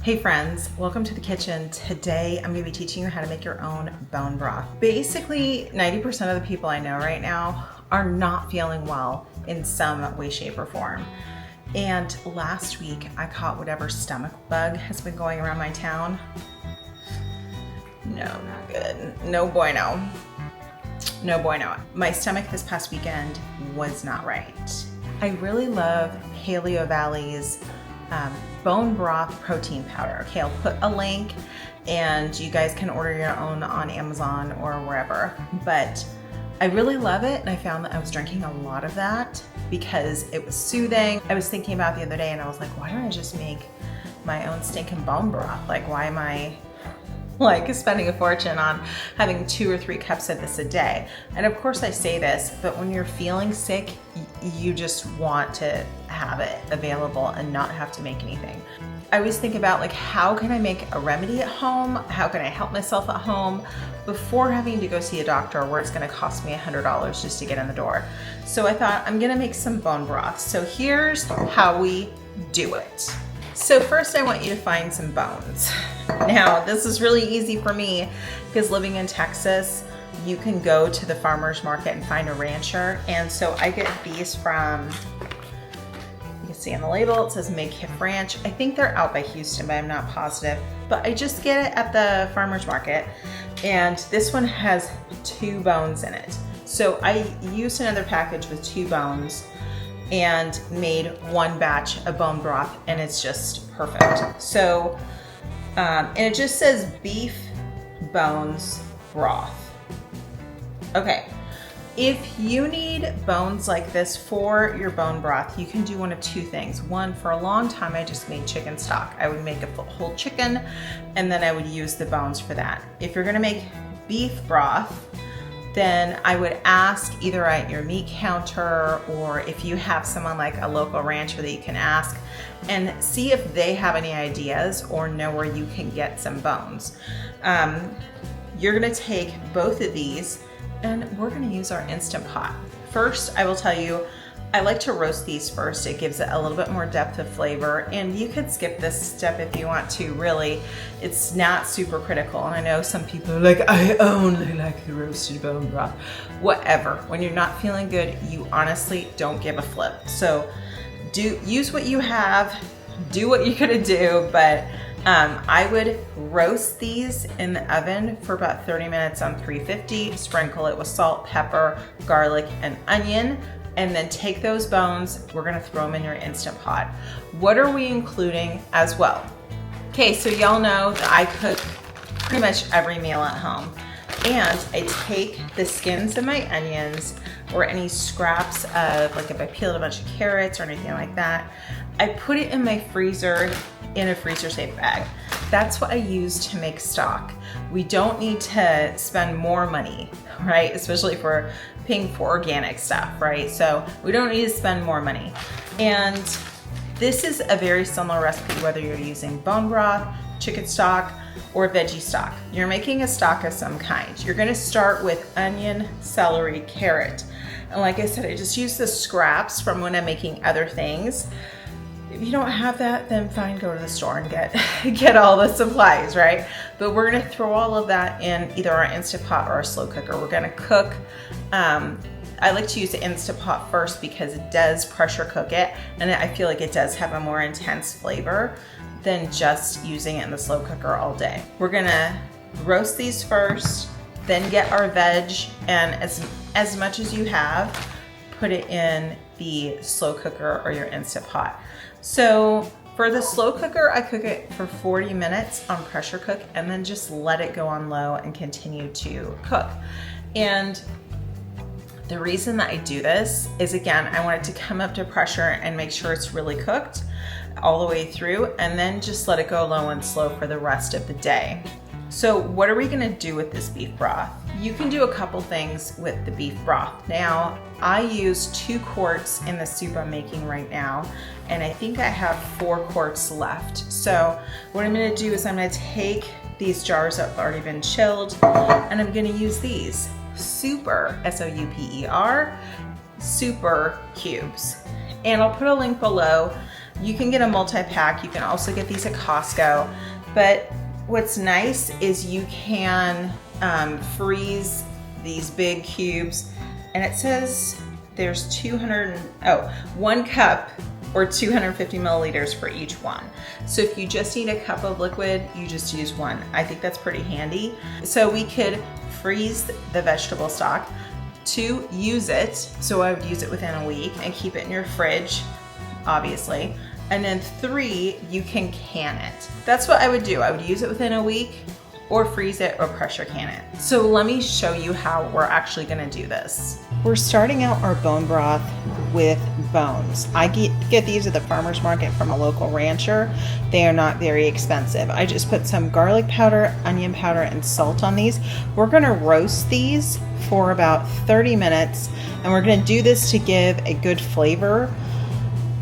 Hey friends, welcome to the kitchen. Today I'm going to be teaching you how to make your own bone broth. Basically, 90% of the people I know right now are not feeling well in some way, shape, or form. And last week I caught whatever stomach bug has been going around my town. No, not good. No bueno. No bueno. My stomach this past weekend was not right. I really love Paleo Valley's bone broth protein powder. Okay, I'll put a link and you guys can order your own on Amazon or wherever. But I really love it, and I found that I was drinking a lot of that because it was soothing. I was thinking about it the other day and I was like, why don't I just make my own stinking bone broth? Like, why am I like spending a fortune on having 2 or 3 cups of this a day? And of course I say this, but when you're feeling sick, you just want to have it available and not have to make anything. I always think about, like, how can I make a remedy at home? How can I help myself at home before having to go see a doctor where it's gonna cost me $100 just to get in the door? So I thought, I'm gonna make some bone broth. So here's how we do it. So first I want you to find some bones. Now this is really easy for me because living in Texas, you can go to the farmer's market and find a rancher. And so I get these from, you can see on the label, it says Makeshift Ranch. I think they're out by Houston, but I'm not positive. But I just get it at the farmer's market. And this one has 2 bones in it. So I used another package with 2 bones and made 1 batch of bone broth, and it's just perfect. So, and it just says beef bones broth. Okay, if you need bones like this for your bone broth, you can do one of 2 things. One, for a long time, I just made chicken stock. I would make a whole chicken, and then I would use the bones for that. If you're gonna make beef broth, then I would ask either at your meat counter, or if you have someone like a local rancher that you can ask, and see if they have any ideas or know where you can get some bones. You're gonna take both of these and we're gonna use our Instant Pot. First, I will tell you, I like to roast these first. It gives it a little bit more depth of flavor, and you could skip this step if you want to. Really, it's not super critical. And I know some people are like, I only like the roasted bone broth. Whatever, when you're not feeling good, you honestly don't give a flip. So use what you have, do what you're gonna do, but I would roast these in the oven for about 30 minutes on 350, sprinkle it with salt, pepper, garlic, and onion. And then take those bones, we're gonna throw them in your Instant Pot. What are we including as well? Okay, so y'all know that I cook pretty much every meal at home. And I take the skins of my onions or any scraps of, like if I peeled a bunch of carrots or anything like that, I put it in my freezer in a freezer safe bag. That's what I use to make stock. We don't need to spend more money, right? Especially if we're paying for organic stuff, right? So we don't need to spend more money. And this is a very similar recipe whether you're using bone broth, chicken stock, or veggie stock. You're making a stock of some kind. You're gonna start with onion, celery, carrot. And like I said, I just use the scraps from when I'm making other things. If you don't have that, then fine, go to the store and get all the supplies, right? But we're gonna throw all of that in either our Instant Pot or our slow cooker. We're gonna cook, I like to use the Instant Pot first because it does pressure cook it, and I feel like it does have a more intense flavor than just using it in the slow cooker all day. We're gonna roast these first, then get our veg, and as much as you have, put it in the slow cooker or your Instant Pot. So for the slow cooker, I cook it for 40 minutes on pressure cook and then just let it go on low and continue to cook. And the reason that I do this is, again, I want it to come up to pressure and make sure it's really cooked all the way through, and then just let it go low and slow for the rest of the day. So what are we gonna do with this beef broth? You can do a couple things with the beef broth. Now, I use 2 quarts in the soup I'm making right now, and I think I have 4 quarts left. So what I'm gonna do is I'm gonna take these jars that have already been chilled, and I'm gonna use these super, S-O-U-P-E-R, super cubes. And I'll put a link below You can get a multi-pack. You can also get these at Costco. But what's nice is you can freeze these big cubes, and it says there's 1 cup or 250 milliliters for each one. So if you just need a cup of liquid, you just use one. I think that's pretty handy. So we could freeze the vegetable stock to use it. So I would use it within a week and keep it in your fridge, obviously. And then 3, you can can it. That's what I would do. I would use it within a week, or freeze it, or pressure can it. So let me show you how we're actually gonna do this. We're starting out our bone broth with bones. I get these at the farmer's market from a local rancher. They are not very expensive. I just put some garlic powder, onion powder, and salt on these. We're gonna roast these for about 30 minutes, and we're gonna do this to give a good flavor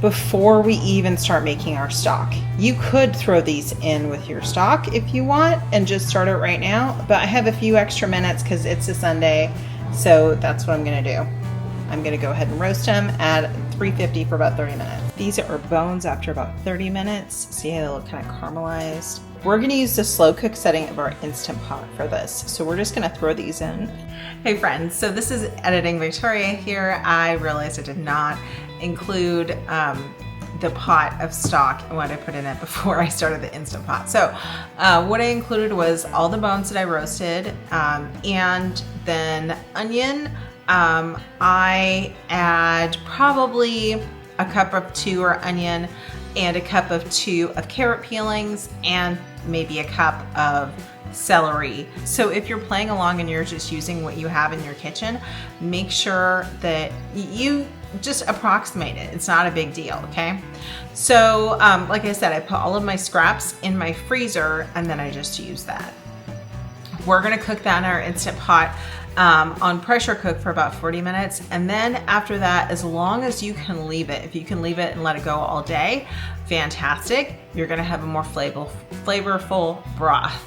before we even start making our stock. You could throw these in with your stock if you want and just start it right now, but I have a few extra minutes because it's a Sunday, so that's what I'm gonna do. I'm gonna go ahead and roast them at 350 for about 30 minutes. These are bones after about 30 minutes. See how they look kind of caramelized? We're gonna use the slow cook setting of our Instant Pot for this. So we're just gonna throw these in. Hey friends, so this is Editing Victoria here. I realized I did not include the pot of stock and what I put in it before I started the Instant Pot. So what I included was all the bones that I roasted, and then onion. I add probably a cup of 2 or onion, and a cup of 2 of carrot peelings, and maybe a cup of celery. So if you're playing along and you're just using what you have in your kitchen, make sure that you just approximate it. It's not a big deal, okay? So like I said, I put all of my scraps in my freezer, and then I just use that. We're gonna cook that in our Instant Pot on pressure cook for about 40 minutes. And then after that, as long as you can leave it, if you can leave it and let it go all day, fantastic. You're gonna have a more flavorful broth.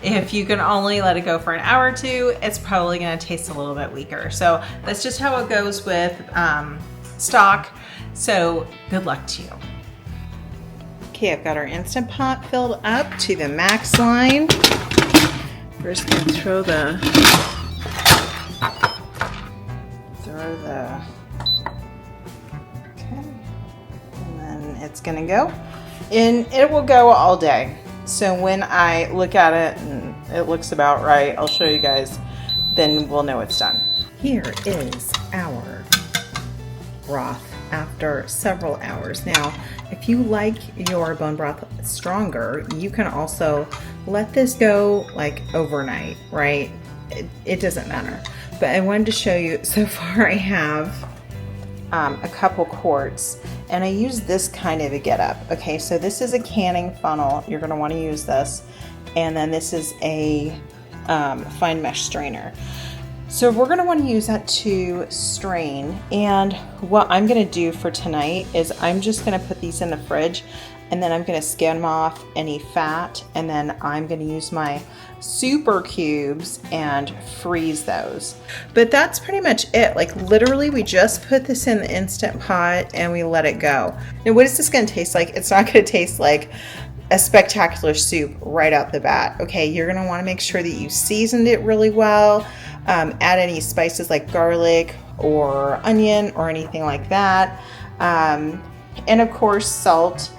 If you can only let it go for an hour or 2, it's probably gonna taste a little bit weaker. So that's just how it goes with stock. So good luck to you. Okay, I've got our Instant Pot filled up to the max line. We're just gonna throw the okay, and then it's gonna go, and it will go all day. So when I look at it and it looks about right, I'll show you guys, then we'll know it's done. Here is our broth after several hours. Now, if you like your bone broth stronger, you can also let this go like overnight, right? It doesn't matter. But I wanted to show you, so far I have a couple quarts, and I use this kind of a getup. Okay, so this is a canning funnel. You're gonna wanna use this. And then this is a fine mesh strainer. So we're gonna wanna use that to strain. And what I'm gonna do for tonight is I'm just gonna put these in the fridge, and then I'm gonna skim off any fat, and then I'm gonna use my super cubes and freeze those. But that's pretty much it. Like literally we just put this in the Instant Pot and we let it go. Now what is this gonna taste like? It's not gonna taste like a spectacular soup right out the bat. Okay, you're gonna wanna make sure that you seasoned it really well. Add any spices like garlic or onion or anything like that. And of course salt.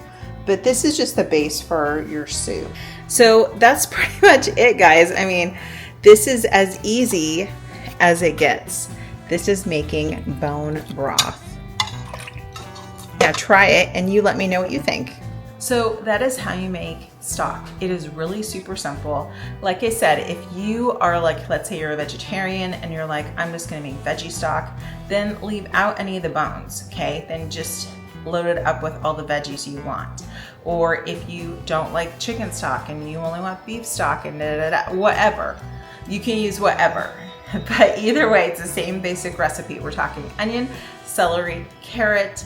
But this is just the base for your soup. So that's pretty much it, guys. I mean, this is as easy as it gets. This is making bone broth. Yeah, try it and you let me know what you think. So that is how you make stock. It is really super simple. Like I said, if you are like, let's say you're a vegetarian and you're like, I'm just gonna make veggie stock, then leave out any of the bones, okay? Then just load it up with all the veggies you want. Or if you don't like chicken stock and you only want beef stock and whatever, you can use whatever. But either way, it's the same basic recipe. We're talking onion, celery, carrot.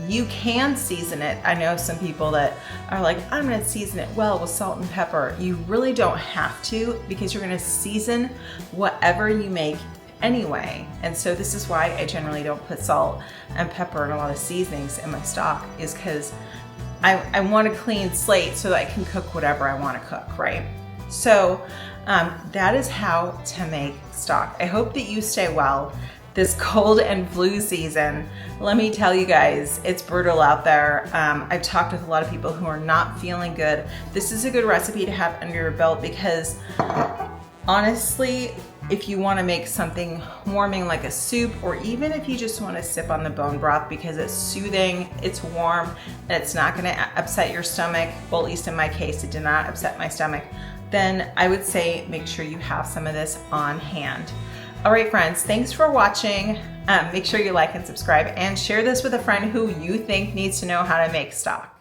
You can season it. I know some people that are like, I'm gonna season it well with salt and pepper. You really don't have to, because you're gonna season whatever you make anyway. And so this is why I generally don't put salt and pepper and a lot of seasonings in my stock, is because I want a clean slate so that I can cook whatever I want to cook, right? So that is how to make stock. I hope that you stay well this cold and flu season. Let me tell you guys, it's brutal out there. I've talked with a lot of people who are not feeling good. This is a good recipe to have under your belt, because honestly, if you want to make something warming like a soup, or even if you just want to sip on the bone broth because it's soothing, it's warm, and it's not going to upset your stomach, well, at least in my case, it did not upset my stomach, then I would say make sure you have some of this on hand. All right, friends, thanks for watching. Make sure you like and subscribe, and share this with a friend who you think needs to know how to make stock.